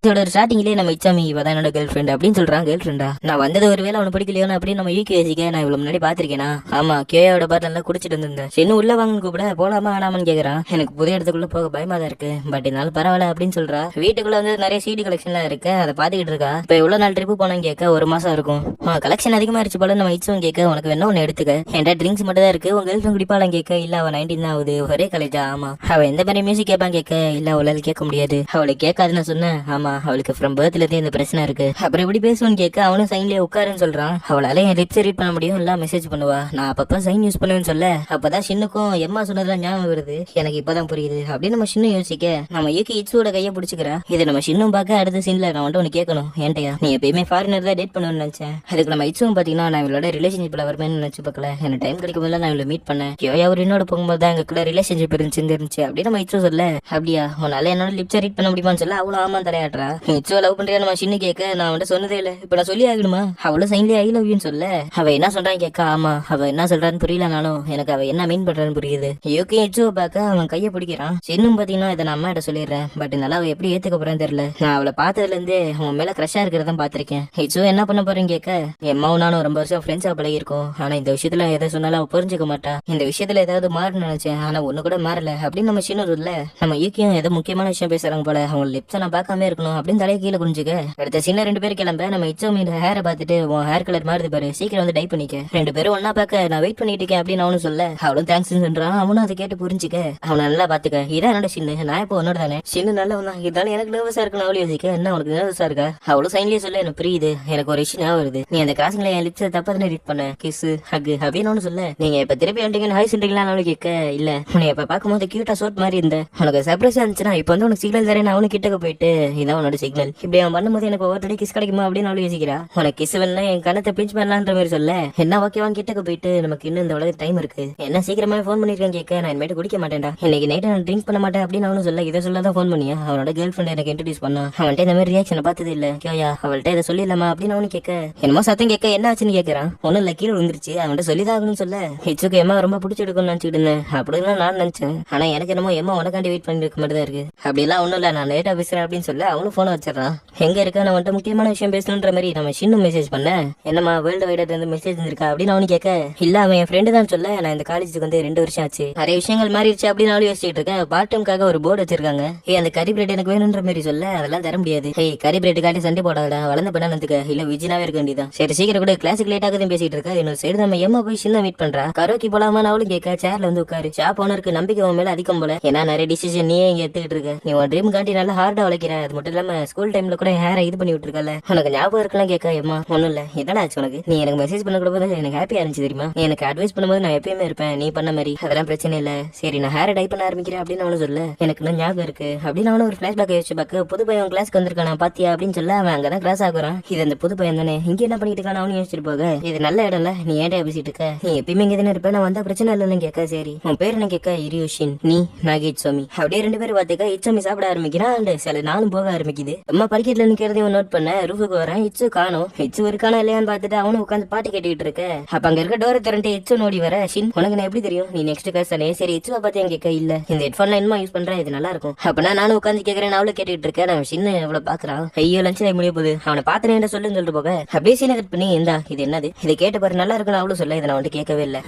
இதோட ஸ்டார்டிங்லேயே நம்ம இச்சாமி இவதான் என்னோட கேர்ள் ஃப்ரெண்ட் அப்படின்னு சொல்றான். கேர்ள் ஃப்ரெண்டா? நான் வந்தது ஒருவேளை அவனை பிடிக்கலையோ அப்படின்னு நம்ம யூகே வச்சுக்க நான் இவ்வளவு முன்னாடி பாத்திருக்கேனா? ஆமா, கேயோட பாட்டு நல்லா குடிச்சிட்டு இருந்தேன். இன்னும் உள்ள வாங்கன்னு கூப்பிட போலாமா வேணாமனு கேக்குறான். எனக்கு புதிய இடத்துக்குள்ள போக பயமா தான் இருக்கு, பட் இருந்தாலும் பரவாயில்ல அப்படின்னு சொல்றா. வீட்டுக்குள்ள வந்து நிறைய சிடி கலெக்ஷன்லாம் இருக்கு, அதை பாத்துக்கிட்டு இருக்கா. இப்ப எவ்வளவு நாள் ட்ரிப்பு போனோம் கேட்க 1 மாசம் இருக்கும். கலெக்ஷன் அதிகமா இருச்சு போல. நம்ம இச்சும் கேட்க உனக்கு வேணா ஒன்னு எடுத்துக்க, என்கிட்ட ட்ரிங்க்ஸ் மட்டும் தான் இருக்கு, உங்க கேர்ள் ஃப்ரெண்ட் குடிப்பாலாம் கேட்க. இல்ல அவ 19 தான் ஆகுது, ஒரே காலேஜா? ஆமா. அவ எந்த மாதிரி மியூசிக் கேட்பான் கேட்க. இல்ல அவளால கேட்க முடியாது, அவளுக்கு கேட்காதுன்னு சொன்னேன். ஆமா, அவளுக்கு ஃப்ரம் பர்த்ல இருந்தே இந்த பிரச்சனை இருக்கு. அப்புறம் எப்படி பேசுவான்னு கேட்க அவனும் சைன்லயே உட்காருன்னு சொல்றான். அவளால என் லிப்ஸ் ரீட் பண்ண முடியும், இல்ல மெசேஜ் பண்ணுவா. நான் அப்பப்ப சைன் யூஸ் பண்ணுவேன்னு சொல்ல அப்பதான் சின்னுக்கும் எம்மா சொன்னதுலாம் ஞாபகம் வருது. எனக்கு இப்பதான் புரியுது அப்படின்னு நம்ம சின்ன யோசிக்க நம்ம யூகி இட்ஸோட கையை பிடிச்சிக்கிறா. இது நம்ம சின்னும் பார்க்க அடுத்த சீன்ல நான் வந்துட்டு ஒன்னு கேட்கணும். ஏன்டையா நீ எப்பயுமே ஃபாரினர் தான் டேட் பண்ணுவேன்னு நினைச்சேன். அதுக்கு நம்ம இட்ஸும் பாத்தீங்கன்னா நான் இவளோட ரிலேஷன்ஷிப்ல வருவேன்னு நினைச்சு பார்க்கல. எனக்கு டைம் கிடைக்கும் போது நான் இவளை மீட் பண்ணேன். அவர் என்னோட போகும்போது தான் எங்களுக்குள்ள ரிலேஷன்ஷிப் இருந்துச்சு அப்படின்னு நம்ம இட்ஸோ சொல்ல. அப்படியா, உன்னால என்னோட லிப்ஸ் ரீட் பண்ண முடியுமான்னு சொல்ல அவளும் ஆமா தலையாடுறா. இட்ஸோ லவ் பண்றியா நம்ம சின்ன கேட்க. நான் வந்து சொன்னதே இல்ல, இப்ப நான் சொல்லி ஆகணுமா? அவளும் சைன்லயே ஐ லவ் யூன்னு சொல்ல அவ என்ன சொல்றான்னு கேட்க. ஆமா, அவ என்ன சொல்றான்னு புரியலனாலும் எனக்கு அவ என்ன மீன் பண்றான்னு புரியுது. யூகே இட்ஸோ பார்க்க அவன் கையை பிடிக்கிறான். சின்னும் பாத்தீங்கன்னா இதை நான் அம்மா கிட்ட சொல்லிடுறேன், பட் நல்லா அவ எப்படி ஏத்துக்க போறான்னு தெரியல. நான் அவளை பார்த்ததுல இருந்தே அவன் மேல கிரஷா இருக்கிறதான் பாத்திருக்கேன். இட்ஸோ என்ன பண்ண போறேன்னு கேட்க. எம்மாவும் நானும் ரொம்ப வருஷம் ஃப்ரெண்ட்ஸா பழகி இருக்கோம், ஆனா இந்த விஷயத்துல எதை சொன்னாலும் அவ புரிஞ்சுக்க மாட்டா. இந்த விஷயத்துல ஏதாவது மாறுன்னு நினைச்சேன், ஆனா ஒண்ணு கூட மாறல அப்படின்னு நம்ம சின்ன இல்ல. நம்ம யூகியும் ஏதோ முக்கியமான விஷயம் பேசுறாங்க போல, அவங்க லிப்ஸை நான் பார்க்காம இருக்கணும் அப்படின்னு தலையை கீழே குனிஞ்சுக்க. அடுத்த சின்ன 2 பேரும் கிளம்ப நம்ம இச்சோமியோட ஹேரை பார்த்துட்டு உன் ஹேர் கலர் மாறுது பாரு, சீக்கிரம் வந்து டை பண்ணிக்க. 2 பேரும் ஒன்னா பார்க்க நான் வெயிட் பண்ணிட்டு இருக்கேன் அப்படின்னு அவனும் சொல்ல அவளும் தேங்க்ஸ் சொல்றான். அவனும் அதை கேட்டு புரிஞ்சுக்க. அவனை நல்லா பாத்துக்க, இதான் என்னோட சின்ன, நான் இப்போ உன்னோட தானே. சின்ன நல்லவன் தான், இருந்தாலும் எனக்கு நர்வஸா இருக்குன்னு அவளை யோசிக்க. என்ன அவனுக்கு நர்வஸா இருக்கா? அவளும் சைன்லயே சொல்ல எனக்கு புரியுது, எனக்கு ஒரு விஷயம் ஞாபகம் வருது. நீ அந்த கிராசிங்ல என் லிப்ஸை தப்பா தானே ரீட் பண்ண, கிஸ் ஹக் அப்படின்னு அவனு சொல்ல. நீங்க இப்ப திருப்பி வந்துட்டீங்கன்னு ஹாய் சொல்றீங்களா அவனு கேட்க. இல்ல, உன்னை இப்ப பார்க்கும்போது கியூட்டா சோட் மாதிரி இருந்த, உனக்கு சர்ப்ரைஸா இருந்துச்சுன்னா இப்ப வந்து உனக்கு சிக்னல் தரேன். அவனு கிட்டக்க போயிட்டு இதான் உன்னோட சிக்னல், இப்படி அவன் பண்ணும்போது எனக்கு ஒவ்வொரு கிஸ் கிடைக்குமா அப்படின்னு அவளு யோசிக்கிறா. உனக்கு கிஸ் வேணா என் கணத்தை பிஞ்ச் பண்ணலான்ற மாதிரி சொல்ல. என்ன ஓகேவா கிட்டக்க போயிட்டு நமக்கு இன்னும் இந்த உலக டைம் இருக்கு, என்ன சீக்கிரமா போன் பண்ணிருக்கேன் கேட்க. நான் இனிமேட்டு குடிக்க மாட்டேன்டா, இன்னைக்கு நைட் நான் ட்ரிங்க் பண்ண மாட்டேன் அப்படின்னு அவனு சொல்ல. இதை சொல்லதான் போன் பண்ணியா அவனோட கேர்ள் ஃப்ரெண்ட் எனக்கு இன்ட்ரோடியூஸ் பண்ணா. அவன்கிட்ட இந்த மாதிரி ரியாக்ஷன் பார்த்தது இல்ல கேயா, அவள்கிட்ட இதை சொல்லிடலாமா அப்படின்னு அவனு கேட்க. என்னமோ சத்தம் கேட்க என்ன ஆச்சுன்னு கேட்கறான். ஒன்னும் இல்ல, கீழே விழுந்துருச்சு, அவன்கிட்ட சொல்லிதாகணும்னு சொல்ல. ஹிச்சுக்கு எம்மா ரொம்ப பிடிச்சிருக்குன்னு நினைச்சிட்டு இருந்தேன் அப்படின்னு நான் நினைச்சேன், ஆனா எனக்கு என்னமோ எம்மா உனக்காண்டி வெயிட் பண்ணி இருக்க மாதிரி தான் இருக்கு. அப்படி எல்லாம் ஒண்ணும் இல்ல, நான் லேட்டா பேசுறேன் அப்படின்னு சொல்ல அவனும் போனை வச்சிடறான். எங்க இருக்க, நான் வந்துட்டு முக்கியமான விஷயம் பேசணுன்ற மாதிரி நம்ம சின்னும் மெசேஜ் பண்ண. என்னமா வேர்ல்டு வைடா இருந்து மெசேஜ் இருக்கா அப்படின்னு அவனு கேட்க. இல்ல, அவன் என் ஃப்ரெண்டு தான் சொல்ல. நான் இந்த காலேஜுக்கு வந்து 2 வருஷம் ஆச்சு, நிறைய விஷயங்கள் மாறிடுச்சு அப்படின்னு அவளு யோசிச்சுட்டு இருக்கேன். பார்ட் டைம்காக ஒரு போர்டு வச்சிருக்காங்க. அந்த கறி பிரெட் எனக்கு வேணும்ன்ற மாதிரி சொல்ல. அதெல்லாம் தர முடியாது. கறி பிரெட் காட்டி சண்டை போடாதடா, வளர்ந்த பண்ணானதுக்கு இல்ல விஜினாவே இருக்க வேண்டியதான். சரி சீக்கிரம் கூட, கிளாஸுக்கு லேட் ஆகுதுன்னு பேசிட்டு இருக்கா. இன்னொரு சைடு நம்ம ஏமா போய் சின்ன மீட் பண்றா. கரோக்கி போலாமா அவளும் கேட்க. சேர்ல வந்து உட்காரு. ஷாப் ஓனருக்கு நம்பிக்கை உன் மேல அதிகம் போல, ஏன்னா நிறைய டிசிஷன் நீயே இங்க எடுத்துக்கிட்டு இருக்க. நீ உன் ட்ரீம் காட்டி நல்லா ஹார்டா உழைக்கிற. அது மட்டும் இல்லாம ஸ்கூல் டைம்ல கூட ஹேரை இது பண்ணி விட்டுருக்கல, உனக்கு ஞாபகம் இருக்கலாம் கேட்க. ஏமா ஒண்ணும் இல்ல, இதெல்லாம் ஆச்சு உனக்கு. நீ எனக்கு மெசேஜ் பண்ண கூட போது எனக்கு ஹாப்பியா இருந்துச்சு தெரியுமா. நீ எனக்கு அட்வைஸ் பண்ணும்போது நான் எப்பயுமே இருப்பேன், நீ பண்ண மாதிரி. அதெல்லாம் பிரச்சனை இல்ல. சரி நான் ஹேரை டை பண்ண ஆரம்பிக்கிறேன் அப்படின்னு அவனு சொல்ல. எனக்கு இன்னும் ஞாபகம் இருக்கு அப்படின்னு அவனு ஒரு பிளாஷ்பேக் யோசிச்சு பார்க்க. புது பையன் கிளாஸ்க்கு வந்திருக்கான் பாத்தியா அப்படின்னு சொல்ல. அவன் அங்கதான் கிளாஸ் ஆகுறான். இது அந்த புது பையன் தானே, இங்க என்ன பண்ணிட்டு இருக்கான் அவனு யோசிச்சுட்டு போக. இது நல்ல இடம்ல, நீ ஏன்டா பேசிட்டு இருக்க, நீ எப்பயுமே இங்க தானே இருப்ப, நான் வந்தா பிரச்சனை இல்லன்னு கேட்க. சரி உன் பேர் என்ன கேட்க. இரியோஷின், நீ நாகி இட்சோமி. அப்படியே 2 பேரும் பாத்துக்க. இட்சோமி சாப்பிட ஆரம்பிக்கிறான். அண்ட் சில நாளும் போக ஆரம்பிக்குது. அம்மா படிக்கட்டுல நிக்கிறதையும் நோட் பண்ண. ரூஃபுக்கு வரேன், இட்சு காணும். இட்சு இருக்கானா இல்லையான்னு பாத்துட்டு அவனு உட்காந்து பாட்டு கேட்டுக்கிட்டு இருக்க. அப்ப அங்க இருக்க டோரை திறந்து இட்சு நோடி வர. ஷின் உனக்கு நான் எப்படி தெரியும், நீ நெக்ஸ்ட் கிளாஸ் தானே. சரி இட்சுவா பாத்தியா கேட்க. இல்ல இந்த ஹெட்போன்ல என்னமா யூஸ் பண்றேன், இது நல்லா இருக்கும். அப்பனா நானும் உட்காந்து கேட்கறேன், அவளும் கேட்டுட்டு இருக்கேன். நான் சின்ன எவ்வளவு பாக்குறான். ஐயோ லஞ்ச் டைம் முடிய போகுது, அவனை பாத்துறேன் சொல்லுன்னு சொல்லிட்டு போக. அப்படியே சீனை கட் பண்ணி இந்தா இது என்னது, இதை கேட்டு பாரு நல்லா இருக்குன்னு அவளும் சொல்ல. இதை நான் வந்து கேட்கவே இல்ல.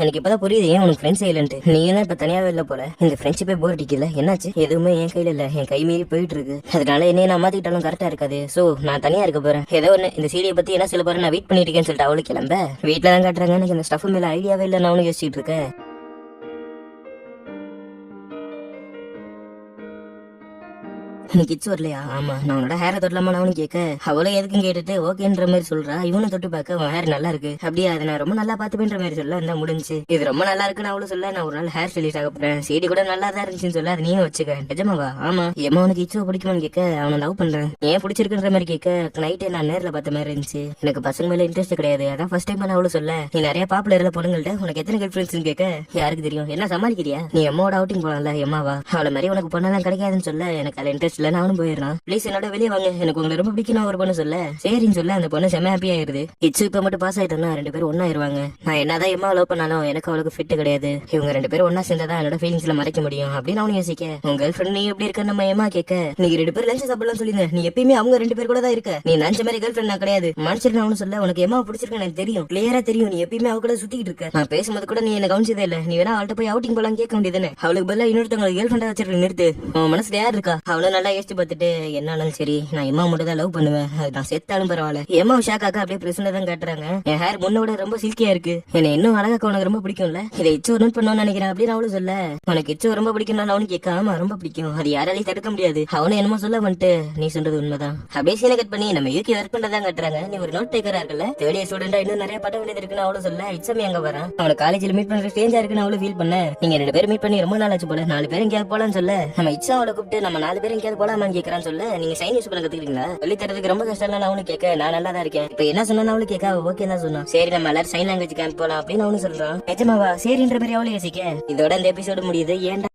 எனக்கு இப்பதான் புரியுது ஏன் உனக்கு ஃப்ரெண்ட்ஸ் இல்லன்ட்டு. நீ தான் இப்ப தனியாவே இல்ல போல. இந்த ஃப்ரெண்ட்ஷிப்பே போர் அடிக்கல. என்னாச்சு, எதுவுமே என் கையில இல்ல, என் கை மீறி போயிட்டு இருக்கு. அதனால என்னைய நான் மாத்திக்கிட்டாலும் கரெக்டா இருக்காது. சோ நான் தனியா இருக்க போறேன். ஏதோ ஒண்ணு இந்த சீடியை பத்தி என்ன சொல்ல போறேன், நான் வெயிட் பண்ணிட்டு இருக்கேன்னு சொல்லிட்டு அவளுக்கு கிளம்ப. வீட்டுல தான் காட்டுறாங்க. எனக்கு இந்த ஸ்டஃப் மேல ஐடியாவே இல்ல, நான் யோசிச்சுட்டு இருக்கேன். கிட்ஸ் வரலையா? ஆமா, நான் உன்னோட ஹேரை தொடலாமா அவனு கேட்க. அவளும் எதுக்கும் கேட்டுட்டு ஓகேன்ற மாதிரி சொல்றா. இவனு தொட்டு பார்க்க உன் ஹேர் நல்லா இருக்கு. அப்படியே அதை நான் ரொம்ப நல்லா பாத்துப்பேன்ற மாதிரி சொல்ல. இந்த முடிஞ்சு இது ரொம்ப நல்லா இருக்குன்னு அவளும் சொல்ல. நான் ஒரு நாள் ஹேர் ஸ்டைலிஸ்ட் ஆக போறேன், சீடி கூட நல்லா தான் இருந்துச்சுன்னு சொல்ல. அது நீயும் வச்சுக்க. நிஜமாவா? ஆமா. ஏமா உனக்கு இச்சுவ பிடிக்குமான்னு கேட்க. அவனை லவ் பண்றேன், ஏன் பிடிச்சிருக்குன்ற மாதிரி கேட்க. நைட்டே நான் நேர்ல பார்த்த மாதிரி இருந்துச்சு, எனக்கு பசங்க மேல இன்ட்ரெஸ்ட் கிடையாது, அதான் ஃபர்ஸ்ட் டைம் அவளும் சொல்ல. நீ நிறைய பாப்புலர்ல பொண்ணுங்கள்ட்ட உனக்கு எத்தனை கேர்ள் ஃப்ரெண்ட்ஸ் கேட்க. யாருக்கு தெரியும், என்ன சமாளிக்கிறியா? நீ எம்மாவோட அவுட்டிங் போலாம்ல. எம்மாவா? அவளை மாதிரி உனக்கு பொண்ணெல்லாம் கிடைக்காதுன்னு சொல்ல. எனக்கு அதுல இன்ட்ரெஸ்ட் சொல்ல நானும் போயிடுறான். ப்ளீஸ் என்னோட வெளியே வாங்க, எனக்கு உங்களை ரொம்ப பிடிக்கும் ஒரு பொண்ணு சொல்ல. சரின்னு சொல்ல அந்த பொண்ணு செம்ம ஹாப்பி ஆயிருது. கிச்சு இப்ப மட்டும் பாஸ் ஆயிட்டோம்னா 2 பேரும் ஒன்னா ஆயிருவாங்க. நான் என்னதான் எம்மா லவ் பண்ணாலும் எனக்கு அவளுக்கு ஃபிட் கிடையாது. இவங்க 2 பேரும் ஒன்னா சேர்ந்தாதான் என்னோட ஃபீலிங்ஸ்ல மறைக்க முடியும் அப்படின்னு அவனு யோசிக்க, உங்க கேர்ள் ஃபிரெண்ட் நீ எப்படி இருக்க நம்ம ஏமா கேட்க, நீங்க 2 பேரும் லஞ்ச் சாப்பிடலாம் சொல்லிங்க, நீ எப்பயுமே அவங்க 2 பேர் கூட தான் இருக்க, நீ நினைச்ச மாதிரி கேர்ள் ஃபிரெண்ட் நான் கிடையாது மனுஷன். அவனு சொல்ல, உனக்கு ஏமா பிடிச்சிருக்கு எனக்கு தெரியும், கிளியரா தெரியும், நீ எப்பயுமே அவ கூட சுத்திட்டு இருக்க, நான் பேசும்போது கூட நீ என்ன கவனிச்சதே இல்ல, நீ வேணா அவள்கிட்ட போய் அவுட்டிங் போலாம் கேட்க வேண்டியதானே, அவளுக்கு பதிலா இன்னொருத்தவங்க கேர்ள் ஃபிரெண்டா வச்சிருக்க நிறுத்து, உன் மனசுல யார் இருக்கா, அவளும் நல்லா யோசிச்சு பார்த்துட்டு என்னாலும் சரி நான் எம்மா மட்டும் தான் லவ் பண்ணுவேன், அது நான் செத்தாலும் பரவாயில்ல. எம்மா ஷாக்காக்க அப்படியே பிரச்சனை தான் காட்டுறாங்க. என் ஹேர் முன்னோட ரொம்ப சில்கியா இருக்கு, என்ன இன்னும் அழகாக்க உனக்கு ரொம்ப பிடிக்கும்ல, இதை இச்சு நோட் பண்ணுவான்னு நினைக்கிறேன் அப்படின்னு அவளும் சொல்ல, உனக்கு இச்சு ரொம்ப பிடிக்கும் அவனு கேட்க, ஆமா ரொம்ப பிடிக்கும், அது யாராலையும் தடுக்க முடியாது, அவனு என்னமோ சொல்ல வந்துட்டு நீ சொல்றது உண்மைதான் அப்படியே சீனை கட் பண்ணி நம்ம யூகே ஒர்க் பண்றதான் காட்டுறாங்க. நீ ஒரு நோட் டேக்கரா இருக்கல, தேர்ட் இயர் ஸ்டூடெண்டா இன்னும் நிறைய பட்ட வேண்டியது இருக்குன்னு அவளும் சொல்ல, இட்ஸமே அங்க வரான், அவனை காலேஜ்ல மீட் பண்ற ஸ்டேஜா இருக்குன்னு அவளும் ஃபீல் பண்ண, நீங்க 2 பேரும் மீட் பண்ணி ரொம்ப நாள் ஆச்சு போல, 4 பேரும் எங்கேயாவது போலான்னு சொல்ல, நம்ம இட்ஸா அவளை கூப்பிட்டு நம்ம 4 பேரும் எங்கேயாவது போலாமான்னு கேட்கறான்னு சொல்ல, நீங்க சைன் யூஸ் பண்ண கத்துக்கிறீங்களா, சொல்லி தரதுக்கு ரொம்ப கஷ்டம் இல்ல அவனு கேட்க, நான் நல்லா தான் இருக்கேன், இப்ப என்ன சொன்னா அவளு கேட்க ஓகே தான் சொன்னா, சரி நம்ம எல்லாரும் சைன் லாங்குவேஜ் கேம்ப் போலாம் அப்படின்னு அவனு சொல்றான். நிஜமாவா சரின்ற மாதிரி அவளு யோசிக்க, இதோட இந்த எபிசோடு முடியுது. ஏன்டா